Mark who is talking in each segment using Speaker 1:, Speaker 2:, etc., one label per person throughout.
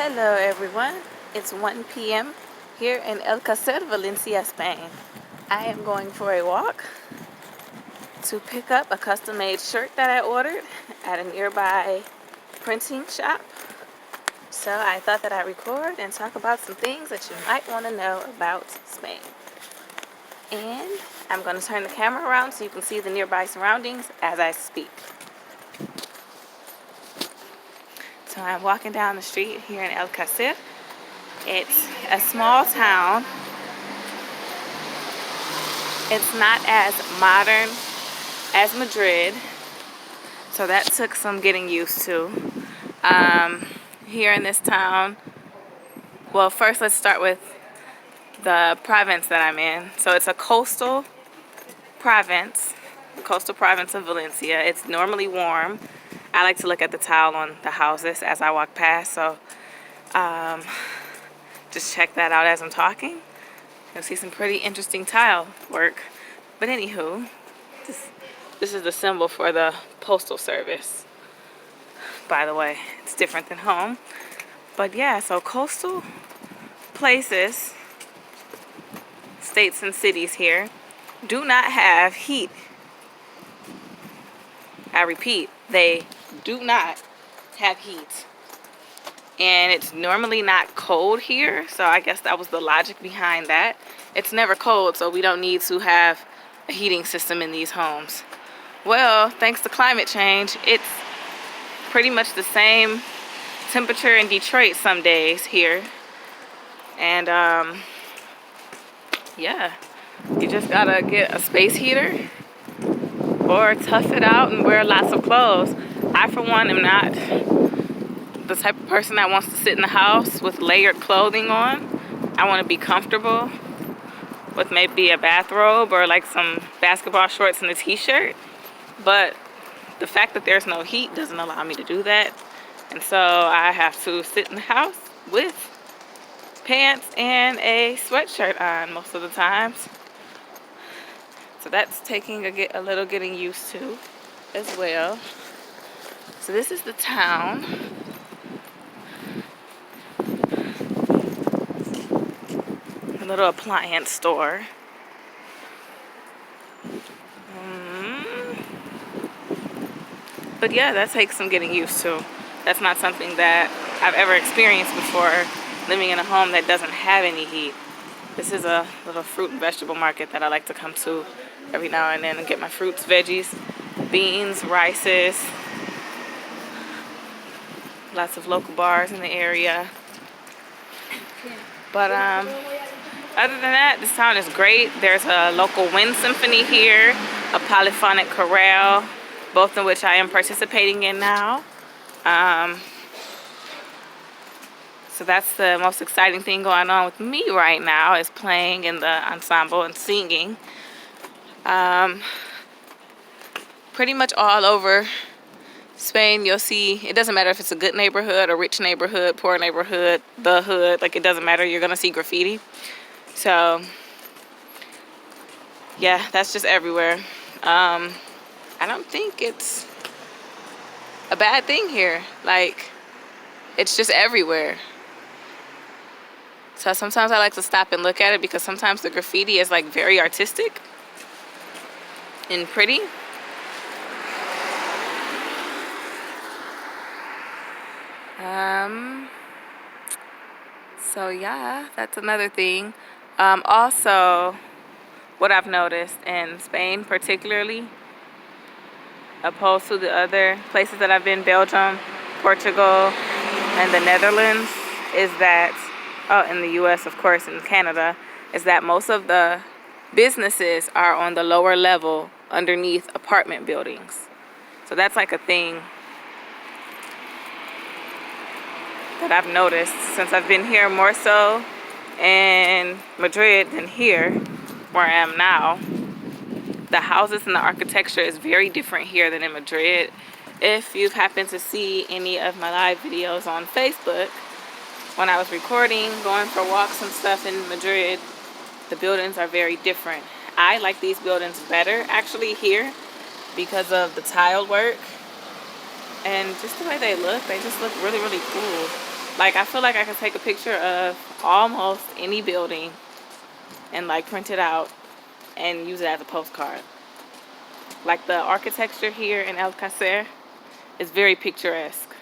Speaker 1: Hello everyone, it's 1 p.m. here in Alcácer, Valencia, Spain. I am going for a walk to pick up a custom-made shirt that I ordered at a nearby printing shop. So I thought that I'd record and talk about some things that you might want to know about Spain. And I'm going to turn the camera around so you can see the nearby surroundings as I speak. So I'm walking down the street here in Alcácer. It's a small town. It's not as modern as Madrid, so that took some getting used to. Here in this town, well, first let's start with the province that I'm in. So it's a coastal province, the coastal province of Valencia. It's normally warm. I like to look at the tile on the houses as I walk past, so just check that out as I'm talking. You'll see some pretty interesting tile work. But anywho, this is the symbol for the postal service. By the way, it's different than home. But yeah, so coastal places, states and cities here, do not have heat. I repeat, they do not have heat. And it's normally not cold here, so I guess that was the logic behind that. It's never cold, so we don't need to have a heating system in these homes. Well, thanks to climate change, it's pretty much the same temperature in Detroit some days here. And yeah, you just gotta get a space heater or tough it out and wear lots of clothes. I, for one, am not the type of person that wants to sit in the house with layered clothing on. I want to be comfortable with maybe a bathrobe or like some basketball shorts and a t-shirt. But the fact that there's no heat doesn't allow me to do that. And so I have to sit in the house with pants and a sweatshirt on most of the times. So that's taking a little getting used to as well. So this is the town. A little appliance store. But yeah, that takes some getting used to. That's not something that I've ever experienced before, living in a home that doesn't have any heat. This is a little fruit and vegetable market that I like to come to every now and then and get my fruits, veggies, beans, rices. Lots of local bars in the area. But other than that, this town is great. There's a local wind symphony here, a polyphonic chorale, both in which I am participating in now. So that's the most exciting thing going on with me right now, is playing in the ensemble and singing. Pretty much all over Spain, you'll see, it doesn't matter if it's a good neighborhood, a rich neighborhood, poor neighborhood, the hood, like it doesn't matter, you're gonna see graffiti. So yeah, that's just everywhere. I don't think it's a bad thing here. Like, it's just everywhere. So sometimes I like to stop and look at it because sometimes the graffiti is like very artistic and pretty. So yeah, that's another thing. Also, what I've noticed in Spain particularly, opposed to the other places that I've been, Belgium, Portugal, and the Netherlands, is that, in the US, of course, and Canada, is that most of the businesses are on the lower level underneath apartment buildings. So that's like a thing that I've noticed since I've been here, more so in Madrid than here, where I am now. The houses and the architecture is very different here than in Madrid. If you've happened to see any of my live videos on Facebook, when I was recording, going for walks and stuff in Madrid, the buildings are very different. I like these buildings better actually here because of the tile work and just the way they look. They just look really, really cool. Like, I feel like I could take a picture of almost any building and like print it out and use it as a postcard. Like the architecture here in El Cacer is very picturesque.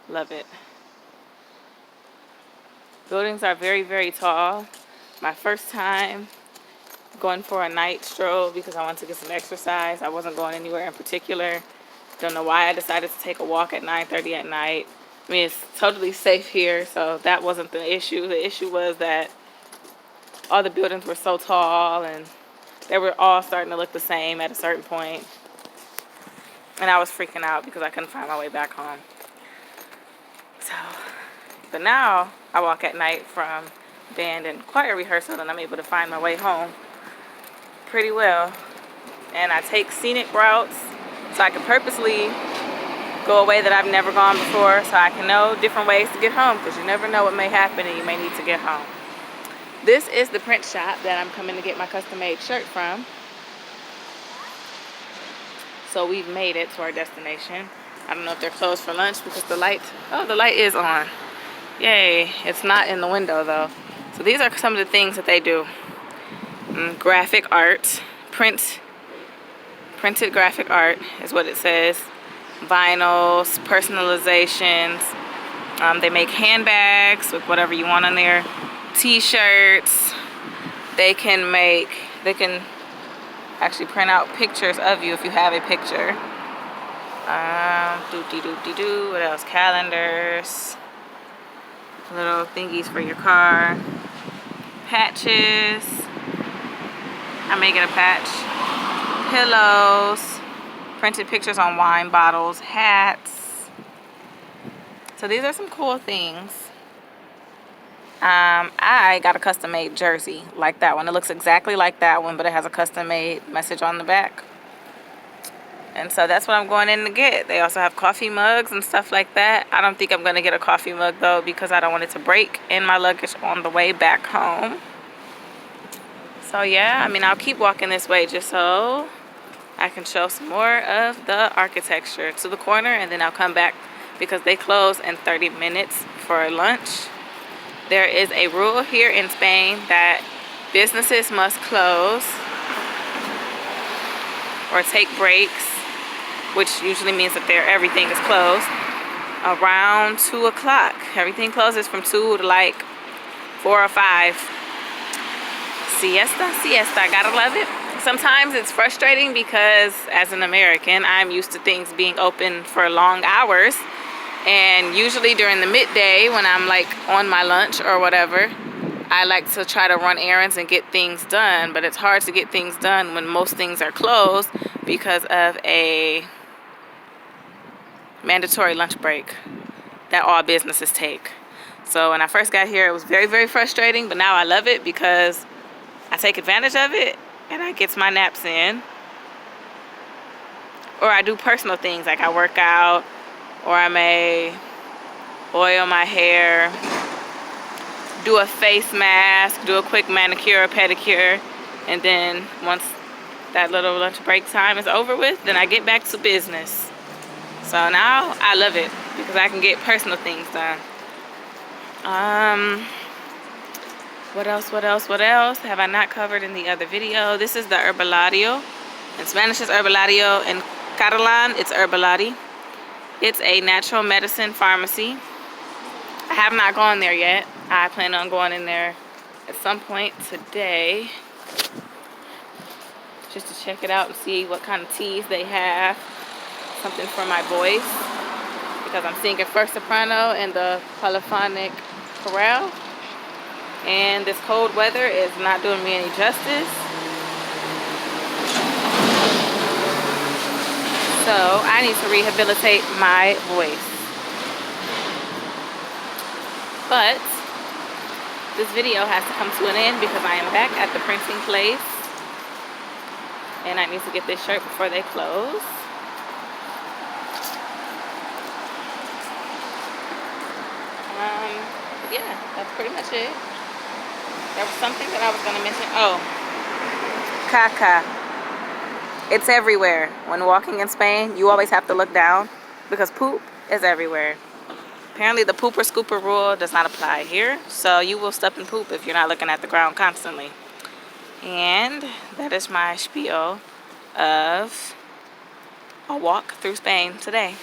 Speaker 1: Love it. Buildings are very, very tall. My first time going for a night stroll because I wanted to get some exercise. I wasn't going anywhere in particular. Don't know why I decided to take a walk at 9:30 at night. I mean, it's totally safe here, so that wasn't the issue. The issue was that all the buildings were so tall and they were all starting to look the same at a certain point. And I was freaking out because I couldn't find my way back home. So, but now I walk at night from band and choir rehearsal and I'm able to find my way home pretty well. And I take scenic routes so I can purposely go a way that I've never gone before so I can know different ways to get home, because you never know what may happen and you may need to get home. This is the print shop that I'm coming to get my custom-made shirt from. So we've made it to our destination. I don't know if they're closed for lunch because the light is on. Yay, it's not in the window though. So these are some of the things that they do. Graphic art, printed graphic art is what it says. Vinyls, personalizations. They make handbags with whatever you want on there. T-shirts. They can actually print out pictures of you if you have a picture. What else? Calendars. Little thingies for your car. Patches. I may get a patch. Pillows. Printed pictures on wine bottles. Hats. So these are some cool things. I got a custom-made jersey like that one. It looks exactly like that one, but it has a custom-made message on the back. And so that's what I'm going in to get. They also have coffee mugs and stuff like that. I don't think I'm going to get a coffee mug, though, because I don't want it to break in my luggage on the way back home. So, yeah, I mean, I'll keep walking this way just so I can show some more of the architecture to the corner, and then I'll come back because they close in 30 minutes for lunch. There is a rule here in Spain that businesses must close or take breaks, which usually means that everything is closed around 2 o'clock. Everything closes from 2 to like 4 or 5. Siesta, gotta love it. Sometimes it's frustrating because as an American, I'm used to things being open for long hours. And usually during the midday when I'm like on my lunch or whatever, I like to try to run errands and get things done. But it's hard to get things done when most things are closed because of a mandatory lunch break that all businesses take. So when I first got here, it was very, very frustrating. But now I love it because I take advantage of it and I get my naps in. Or I do personal things like I work out. Or I may oil my hair, do a face mask, do a quick manicure or pedicure, and then once that little lunch break time is over with, then I get back to business. So now I love it because I can get personal things done. What else have I not covered in the other video? This is the Herbalario. In Spanish it's Herbalario. In Catalan it's Herbalari. It's a natural medicine pharmacy. I have not gone there yet. I plan on going in there at some point today just to check it out and see what kind of teas they have. Something for my voice because I'm singing first soprano in the polyphonic chorale. And this cold weather is not doing me any justice. So I need to rehabilitate my voice. But this video has to come to an end because I am back at the printing place. And I need to get this shirt before they close. Yeah, that's pretty much it. There was something that I was going to mention. Oh, caca. It's everywhere. When walking in Spain, you always have to look down because poop is everywhere. Apparently the pooper scooper rule does not apply here, so you will step and poop if you're not looking at the ground constantly. And that is my spiel of a walk through Spain today.